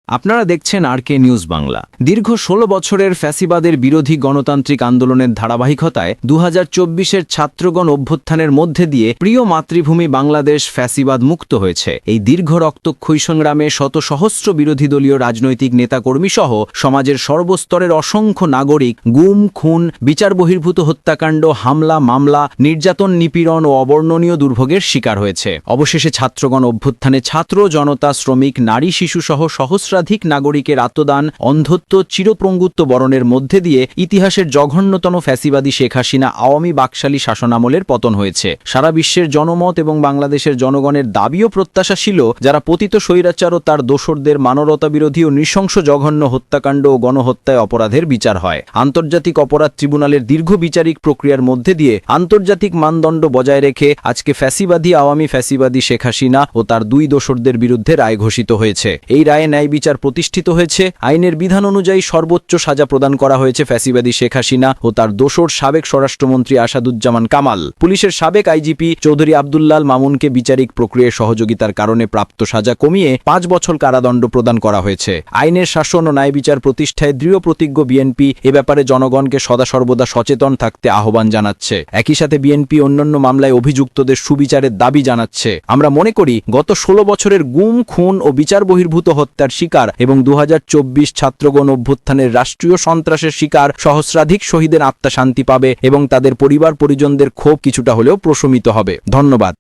আপনারা দেখছেন RK news Bangla. দীর্ঘ ১৬ বছরের ফ্যাসিবাদের বিরোধী গণতান্ত্রিক আন্দোলনের ধারাবাহিকতায় ২০২৪-এর ছাত্রগণ অভ্যুত্থানের মধ্যে দিয়ে প্রিয় মাতৃভূমি বাংলাদেশ ফ্যাসিবাদ মুক্ত হয়েছে। এই দীর্ঘ রক্তক্ষয়ী সংগ্রামে শত সহস্র বিরোধী দলীয় রাজনৈতিক নেতাকর্মী সহ সমাজের সর্বস্তরের অসংখ্য নাগরিক গুম, খুন, বিচার বহির্ভূত হত্যাকাণ্ড, হামলা, মামলা, নির্যাতন, নিপীড়ন ও অবর্ণনীয় দুর্ভোগের শিকার হয়েছে। অবশেষে ছাত্রগণ অভ্যুত্থানে ছাত্র, জনতা, শ্রমিক, নারী, শিশুসহ সহস্রাধিক নাগরিকের আত্মদান, অন্ধত্ব, চিরপ্রঙ্গুত্ব বরণের মধ্যে দিয়ে ইতিহাসের জঘন্যতম ফ্যাসিবাদী শেখ হাসিনা আওয়ামী বাকশালী শাসনামলের পতন হয়েছে। সারা বিশ্বের জনমত এবং বাংলাদেশের জনগণের দাবি ও প্রত্যাশা ছিল, যারা পতিত স্বৈরাচার ও তার দোসরদের মানবতা বিরোধী ও নৃশংস জঘন্য হত্যাকাণ্ড ও গণহত্যায় অপরাধের বিচার হয়। আন্তর্জাতিক অপরাধ ট্রিব্যুনালের দীর্ঘ বিচারিক প্রক্রিয়ার মধ্যে দিয়ে আন্তর্জাতিক মানদণ্ড বজায় রেখে আজকে ফ্যাসিবাদী আওয়ামী ফ্যাসিবাদী শেখ হাসিনা ও তার দুই দোসরদের বিরুদ্ধে রায় ঘোষিত হয়েছে। এই রায়ে ন্যায় বিচার প্রতিষ্ঠিত হয়েছে। আইনের বিধান অনুযায়ী সর্বোচ্চ সাজা প্রদান করা হয়েছে ফ্যাসিবাদী শেখ হাসিনা ও তার দোসর সাবেক স্বরাষ্ট্রমন্ত্রী আসাদুজ্জামান কামাল। পুলিশের সাবেক আইজিপি চৌধুরী আব্দুল্লাল মামুনকে বিচারিক প্রক্রিয়ায় সহযোগিতার কারণে প্রাপ্ত সাজা কমিয়ে ৫ বছর কারাদণ্ড প্রদান করা হয়েছে। আইনের শাসন ও ন্যায় বিচার প্রতিষ্ঠায় দৃঢ় প্রতিজ্ঞ বিএনপি এ ব্যাপারে জনগণকে সদা সর্বদা সচেতন থাকতে আহ্বান জানাচ্ছে। একই সাথে বিএনপি অন্যান্য মামলায় অভিযুক্তদের সুবিচারের দাবি জানাচ্ছে। আমরা মনে করি, গত ১৬ বছরের গুম, খুন ও বিচার বহির্ভূত হত্যার শিকার এবং ২০২৪ ছাত্রগণ অভ্যুত্থানের রাষ্ট্রীয় সন্ত্রাসের শিকার সহস্রাধিক শহীদের আত্মা শান্তি পাবে এবং তাদের পরিবার পরিজনদের ক্ষোভ কিছুটা হলেও প্রশমিত হবে। ধন্যবাদ।